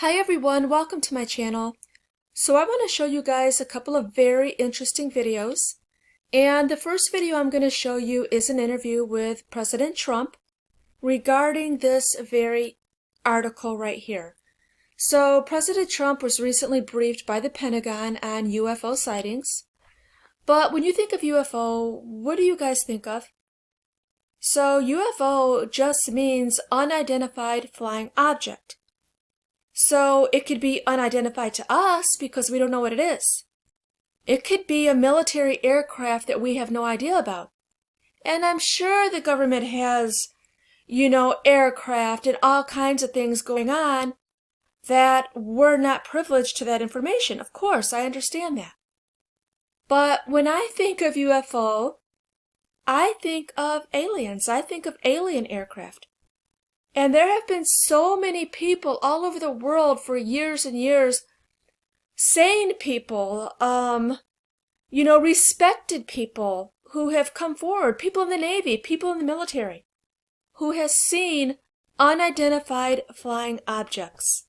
Hi everyone, welcome to my channel. So I want to show you guys a couple of very interesting videos. And the first video I'm going to show you is an interview with President Trump regarding this very article right here. So President Trump was recently briefed by the Pentagon on UFO sightings. But when you think of UFO, what do you guys think of? So UFO just means unidentified flying object. So it could be unidentified to us because we don't know what it is. It could be a military aircraft that we have no idea about. And I'm sure the government has, aircraft and all kinds of things going on that we're not privileged to that information. Of course, I understand that. But when I think of UFO, I think of aliens. I think of alien aircraft. And there have been so many people all over the world for years and years, sane people, respected people who have come forward, people in the Navy, people in the military, who has seen unidentified flying objects.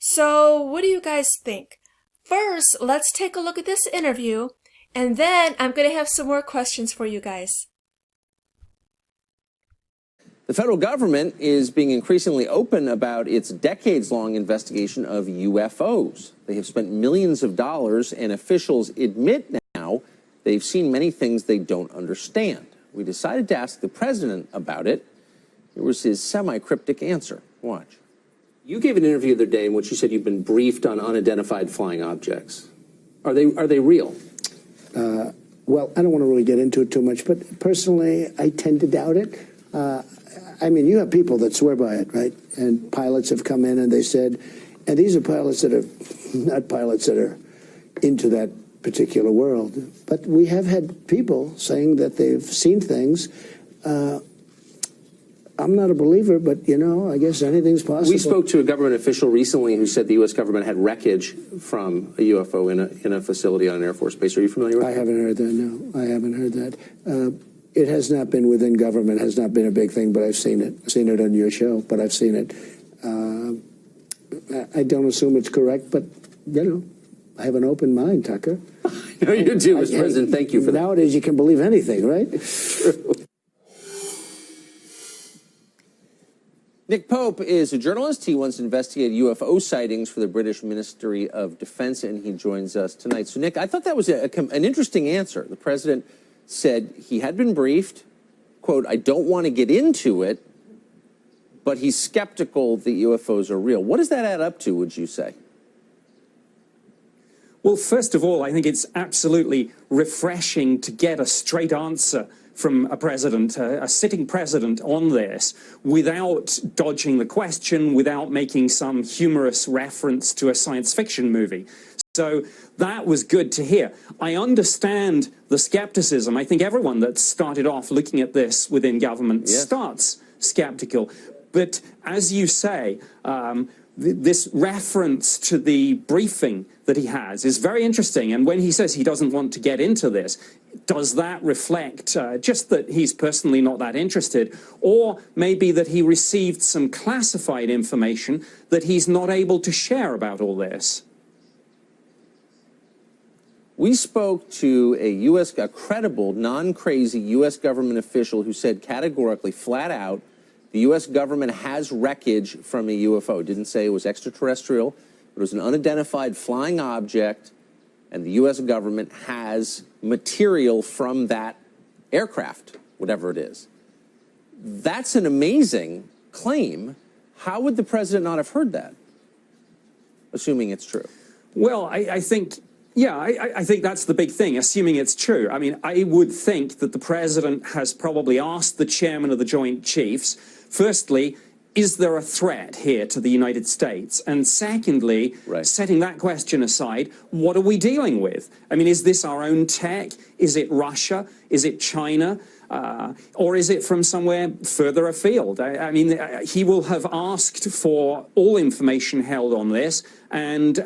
So what do you guys think? First, let's take a look at this interview, and then I'm going to have some more questions for you guys. The federal government is being increasingly open about its decades-long investigation of UFOs. They have spent millions of dollars, and officials admit now they've seen many things they don't understand. We decided to ask the president about it. Here was his semi-cryptic answer. Watch. You gave an interview the other day in which you said you've been briefed on unidentified flying objects. Are they real? Well, I don't want to really get into it too much, but personally, I tend to doubt it. You have people that swear by it, right? And pilots have come in and they said, and these are pilots that are not pilots that are into that particular world, but we have had people saying that they've seen things. I'm not a believer, but, I guess anything's possible. We spoke to a government official recently who said the U.S. government had wreckage from a UFO in a facility on an Air Force base. Are you familiar with that? I haven't heard that, no. I haven't heard that. It has not been within government, has not been a big thing, but I've seen it. I've seen it on your show, but I've seen it. I don't assume it's correct, but, I have an open mind, Tucker. No, you do, Mr. President. Thank you for that. Nowadays, you can believe anything, right? True. Nick Pope is a journalist. He once investigated UFO sightings for the British Ministry of Defense, and he joins us tonight. So, Nick, I thought that was an interesting answer. The president said he had been briefed, quote, I don't want to get into it, but he's skeptical that UFOs are real. What does that add up to, would you say? Well, first of all, I think it's absolutely refreshing to get a straight answer from a president, a sitting president on this, without dodging the question, without making some humorous reference to a science fiction movie. So that was good to hear. I understand the skepticism. I think everyone that started off looking at this within government starts skeptical. But as you say, this reference to the briefing that he has is very interesting. And when he says he doesn't want to get into this, does that reflect just that he's personally not that interested, or maybe that he received some classified information that he's not able to share about all this? We spoke to a credible, non-crazy U.S. government official who said categorically, flat out, the U.S. government has wreckage from a UFO. Didn't say it was extraterrestrial. It was an unidentified flying object, and the U.S. government has material from that aircraft, whatever it is. That's an amazing claim. How would the president not have heard that, assuming it's true? Well, I think... Yeah, I think that's the big thing, assuming it's true. I mean, I would think that the president has probably asked the chairman of the Joint Chiefs, firstly, is there a threat here to the United States? And secondly, setting that question aside, what are we dealing with? I mean, is this our own tech? Is it Russia? Is it China? Or is it from somewhere further afield? I mean, he will have asked for all information held on this, and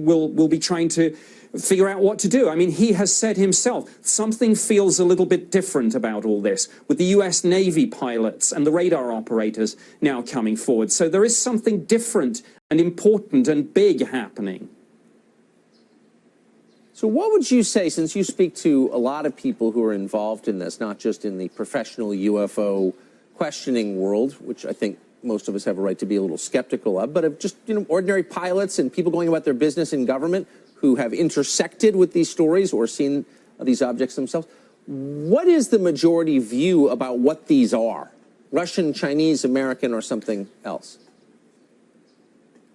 we'll be trying to figure out what to do. I mean, he has said himself, something feels a little bit different about all this, with the US Navy pilots and the radar operators now coming forward. So there is something different and important and big happening. So what would you say, since you speak to a lot of people who are involved in this, not just in the professional UFO questioning world, which I think most of us have a right to be a little skeptical of, but of just, ordinary pilots and people going about their business in government who have intersected with these stories or seen these objects themselves. What is the majority view about what these are? Russian, Chinese, American, or something else?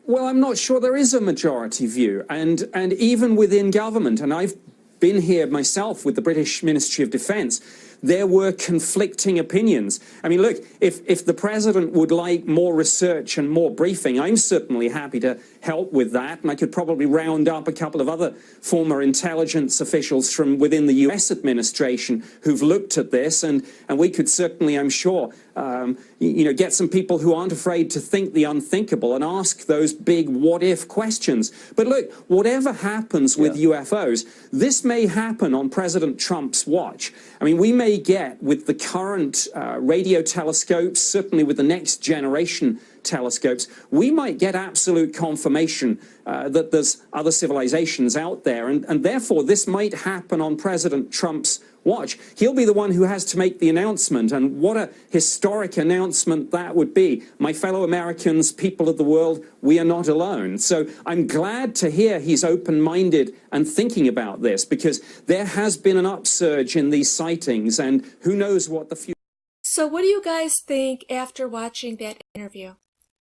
Well, I'm not sure there is a majority view, and even within government, and I've been here myself with the British Ministry of Defence, there were conflicting opinions. I mean, look, if the president would like more research and more briefing, I'm certainly happy to help with that, and I could probably round up a couple of other former intelligence officials from within the US administration who've looked at this, and we could certainly, I'm sure, get some people who aren't afraid to think the unthinkable and ask those big what-if questions. But look, whatever happens with UFOs, this may happen on President Trump's watch. I mean, we may get, with the current radio telescopes, certainly with the next generation telescopes, we might get absolute confirmation that there's other civilizations out there, and therefore this might happen on President Trump's watch. He'll be the one who has to make the announcement, and what a historic announcement that would be. My fellow Americans, people of the world, we are not alone. So I'm glad to hear he's open-minded and thinking about this, because there has been an upsurge in these sightings, and who knows what the future. So what do you guys think after watching that interview?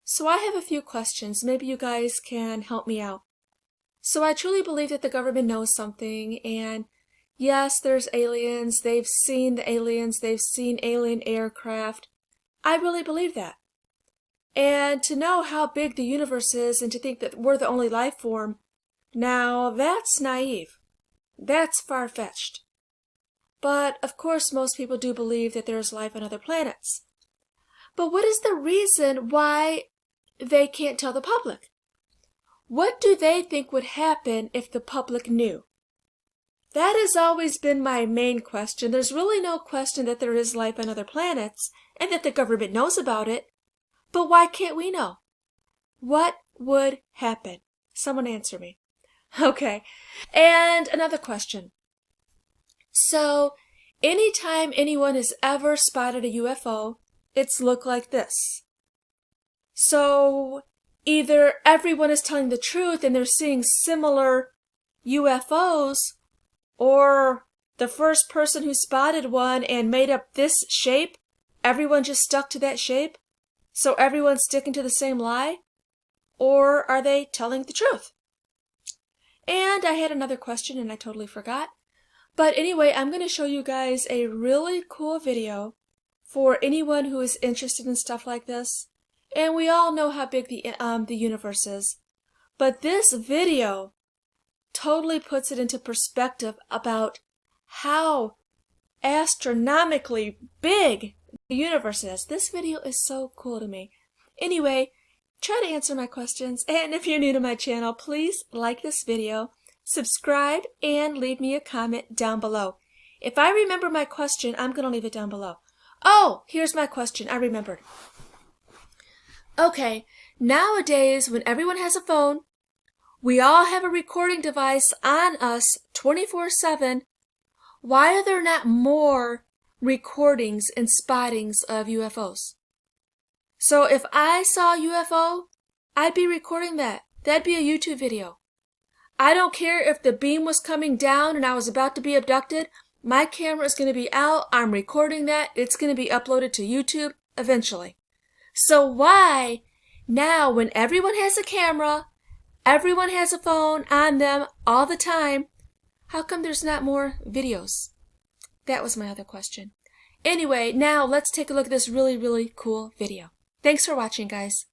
So I have a few questions. Maybe you guys can help me out. So I truly believe that the government knows something, and yes, there's aliens. They've seen the aliens. They've seen alien aircraft. I really believe that. And to know how big the universe is and to think that we're the only life form, now that's naive. That's far-fetched. But of course, most people do believe that there's life on other planets. But what is the reason why they can't tell the public? What do they think would happen if the public knew? That has always been my main question. There's really no question that there is life on other planets and that the government knows about it. But why can't we know? What would happen? Someone answer me. Okay. And another question. So, anytime anyone has ever spotted a UFO, it's looked like this. So, either everyone is telling the truth and they're seeing similar UFOs, or the first person who spotted one and made up this shape, everyone just stuck to that shape? So everyone's sticking to the same lie? Or are they telling the truth? And I had another question and I totally forgot. But anyway, I'm going to show you guys a really cool video for anyone who is interested in stuff like this. And we all know how big the universe is. But this video totally puts it into perspective about how astronomically big the universe is. This video is so cool to me. Anyway, try to answer my questions. And if you're new to my channel, please like this video, subscribe, and leave me a comment down below. If I remember my question, I'm going to leave it down below. Oh, here's my question. I remembered. Okay, nowadays when everyone has a phone, we all have a recording device on us 24/7. Why are there not more recordings and spottings of UFOs? So if I saw a UFO, I'd be recording that. That'd be a YouTube video. I don't care if the beam was coming down and I was about to be abducted. My camera is going to be out. I'm recording that. It's going to be uploaded to YouTube eventually. So why now, when everyone has a camera, everyone has a phone on them all the time, how come there's not more videos? That was my other question. Anyway, now let's take a look at this really, really cool video. Thanks for watching, guys.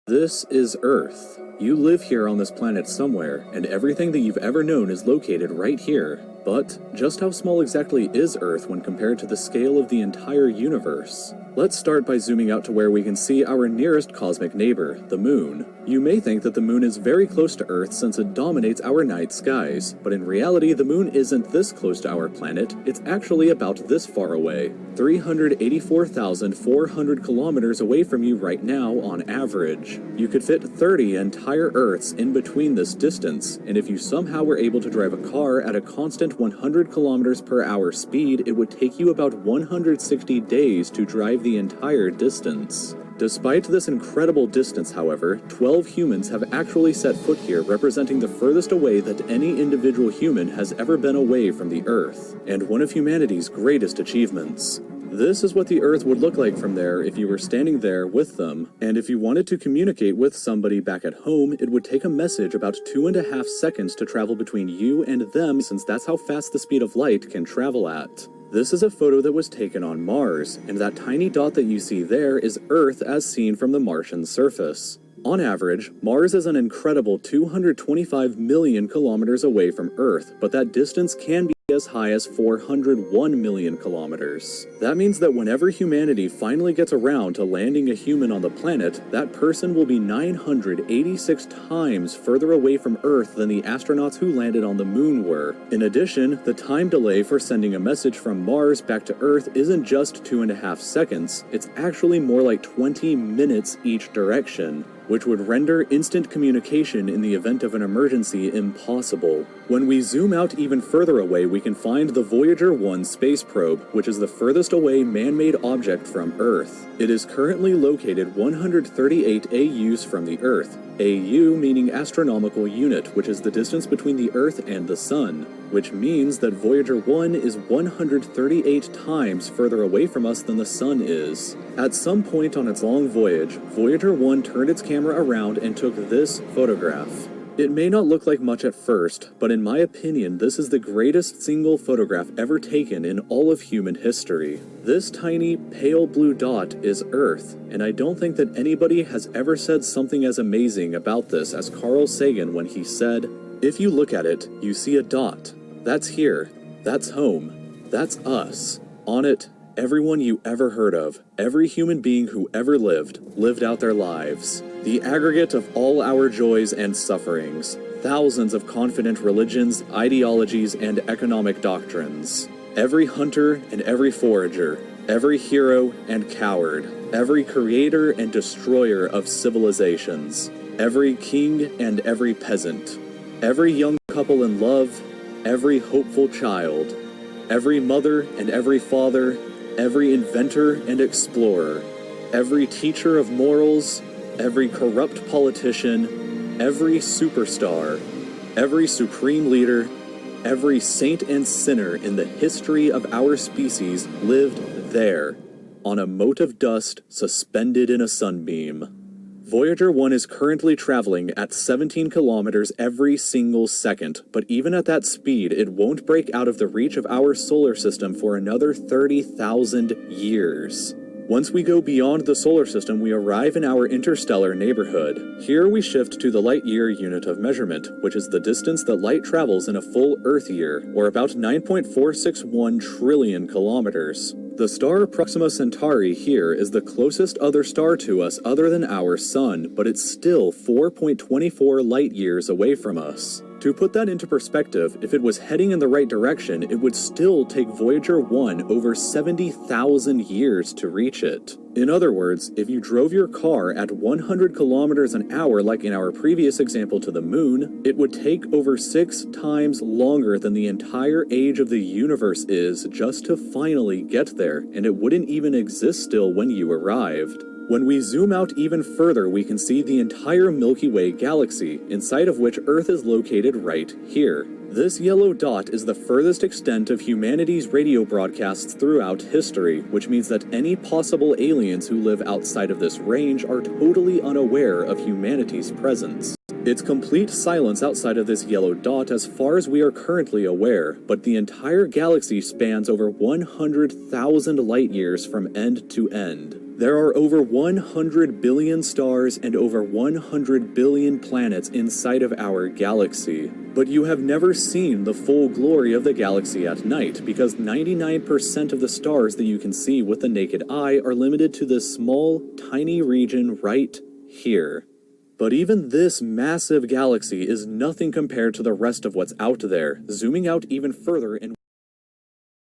This is Earth. You live here on this planet somewhere, and everything that you've ever known is located right here. But just how small exactly is Earth when compared to the scale of the entire universe? Let's start by zooming out to where we can see our nearest cosmic neighbor, the Moon. You may think that the Moon is very close to Earth since it dominates our night skies, but in reality the Moon isn't this close to our planet, it's actually about this far away, 384,400 kilometers away from you right now on average. You could fit 30 entire Earths in between this distance, and if you somehow were able to drive a car at a constant 100 kilometers per hour speed, it would take you about 160 days to drive the entire distance. Despite this incredible distance, however, 12 humans have actually set foot here, representing the furthest away that any individual human has ever been away from the Earth, and one of humanity's greatest achievements. This is what the Earth would look like from there if you were standing there with them, and if you wanted to communicate with somebody back at home, it would take a message about 2.5 seconds to travel between you and them, since that's how fast the speed of light can travel at. This is a photo that was taken on Mars, and that tiny dot that you see there is Earth as seen from the Martian surface. On average, Mars is an incredible 225 million kilometers away from Earth, but that distance can be as high as 401 million kilometers. That means that whenever humanity finally gets around to landing a human on the planet, that person will be 986 times further away from Earth than the astronauts who landed on the Moon were. In addition, the time delay for sending a message from Mars back to Earth isn't just 2.5 seconds, it's actually more like 20 minutes each direction, which would render instant communication in the event of an emergency impossible. When we zoom out even further away, we can find the Voyager 1 space probe, which is the furthest away man-made object from Earth. It is currently located 138 AUs from the Earth, AU meaning astronomical unit, which is the distance between the Earth and the Sun, which means that Voyager 1 is 138 times further away from us than the Sun is. At some point on its long voyage, Voyager 1 turned its camera around and took this photograph. It may not look like much at first, but in my opinion, this is the greatest single photograph ever taken in all of human history. This tiny, pale blue dot is Earth, and I don't think that anybody has ever said something as amazing about this as Carl Sagan when he said, "If you look at it, you see a dot. That's here. That's home. That's us. On it, everyone you ever heard of, every human being who ever lived out their lives. The aggregate of all our joys and sufferings, thousands of confident religions, ideologies, and economic doctrines. Every hunter and every forager, every hero and coward, every creator and destroyer of civilizations, every king and every peasant, every young couple in love, every hopeful child, every mother and every father, every inventor and explorer, every teacher of morals, every corrupt politician, every superstar, every supreme leader, every saint and sinner in the history of our species lived there, on a mote of dust suspended in a sunbeam. Voyager 1 is currently traveling at 17 kilometers every single second, but even at that speed, it won't break out of the reach of our solar system for another 30,000 years. Once we go beyond the solar system, we arrive in our interstellar neighborhood. Here we shift to the light-year unit of measurement, which is the distance that light travels in a full Earth year, or about 9.461 trillion kilometers. The star Proxima Centauri here is the closest other star to us other than our Sun, but it's still 4.24 light-years away from us. To put that into perspective, if it was heading in the right direction, it would still take Voyager 1 over 70,000 years to reach it. In other words, if you drove your car at 100 kilometers an hour like in our previous example to the Moon, it would take over 6 times longer than the entire age of the universe is just to finally get there, and it wouldn't even exist still when you arrived. When we zoom out even further, we can see the entire Milky Way galaxy, inside of which Earth is located right here. This yellow dot is the furthest extent of humanity's radio broadcasts throughout history, which means that any possible aliens who live outside of this range are totally unaware of humanity's presence. It's complete silence outside of this yellow dot as far as we are currently aware, but the entire galaxy spans over 100,000 light years from end to end. There are over 100 billion stars and over 100 billion planets inside of our galaxy. But you have never seen the full glory of the galaxy at night, because 99% of the stars that you can see with the naked eye are limited to this small, tiny region right here. But even this massive galaxy is nothing compared to the rest of what's out there. Zooming out even further and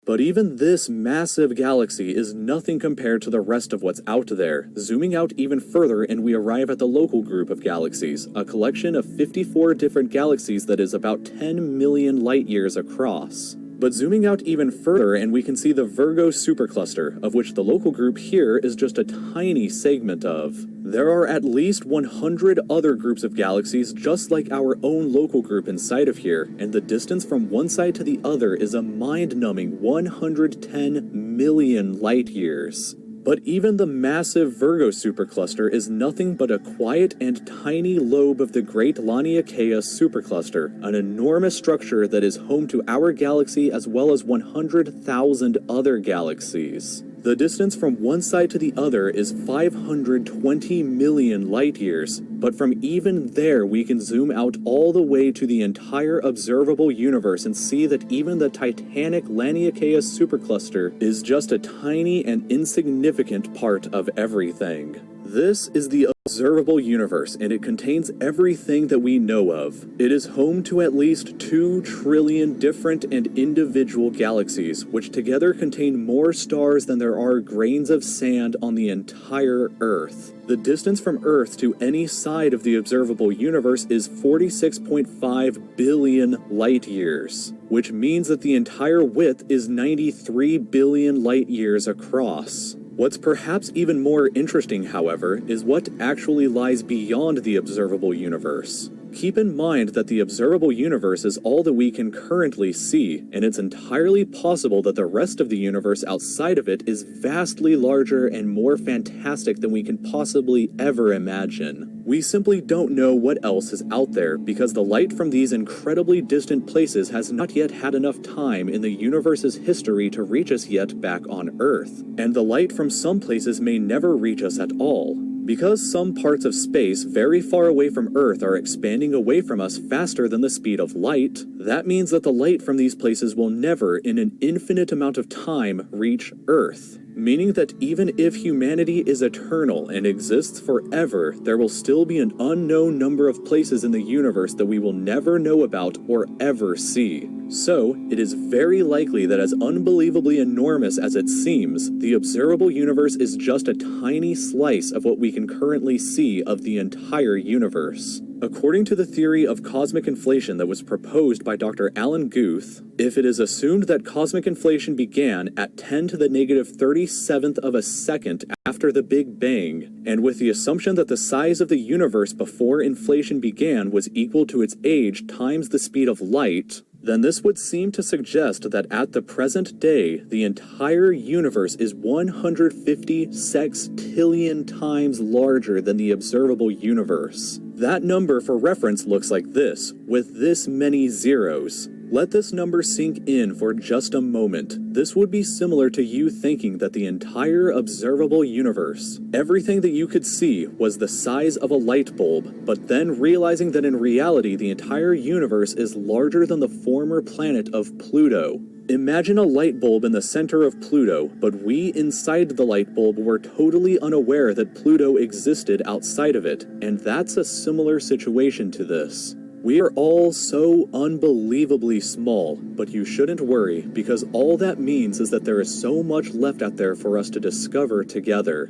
But even this massive galaxy is nothing compared to the rest of what's out there. Zooming out even further and we arrive at the local group of galaxies, a collection of 54 different galaxies that is about 10 million light years across. But zooming out even further and we can see the Virgo supercluster, of which the local group here is just a tiny segment of. There are at least 100 other groups of galaxies just like our own local group inside of here, and the distance from one side to the other is a mind-numbing 110 million light years. But even the massive Virgo supercluster is nothing but a quiet and tiny lobe of the Great Laniakea supercluster, an enormous structure that is home to our galaxy as well as 100,000 other galaxies. The distance from one side to the other is 520 million light years, but from even there we can zoom out all the way to the entire observable universe and see that even the titanic Laniakea supercluster is just a tiny and insignificant part of everything. This is the observable universe, and it contains everything that we know of. It is home to at least 2 trillion different and individual galaxies, which together contain more stars than there are grains of sand on the entire Earth. The distance from Earth to any side of the observable universe is 46.5 billion light years, which means that the entire width is 93 billion light years across. What's perhaps even more interesting, however, is what actually lies beyond the observable universe. Keep in mind that the observable universe is all that we can currently see, and it's entirely possible that the rest of the universe outside of it is vastly larger and more fantastic than we can possibly ever imagine. We simply don't know what else is out there because the light from these incredibly distant places has not yet had enough time in the universe's history to reach us yet back on Earth, and the light from some places may never reach us at all. Because some parts of space very far away from Earth are expanding away from us faster than the speed of light, that means that the light from these places will never, in an infinite amount of time, reach Earth. Meaning that even if humanity is eternal and exists forever, there will still be an unknown number of places in the universe that we will never know about or ever see. So, it is very likely that as unbelievably enormous as it seems, the observable universe is just a tiny slice of what we can currently see of the entire universe. According to the theory of cosmic inflation that was proposed by Dr. Alan Guth, if it is assumed that cosmic inflation began at 10 to the negative 37th of a second after the Big Bang, and with the assumption that the size of the universe before inflation began was equal to its age times the speed of light, then this would seem to suggest that at the present day, the entire universe is 150 sextillion times larger than the observable universe. That number for reference looks like this, with this many zeros. Let this number sink in for just a moment. This would be similar to you thinking that the entire observable universe, everything that you could see, was the size of a light bulb, but then realizing that in reality the entire universe is larger than the former planet of Pluto. Imagine a light bulb in the center of Pluto, but we inside the light bulb were totally unaware that Pluto existed outside of it, and that's a similar situation to this. We are all so unbelievably small, but you shouldn't worry, because all that means is that there is so much left out there for us to discover together.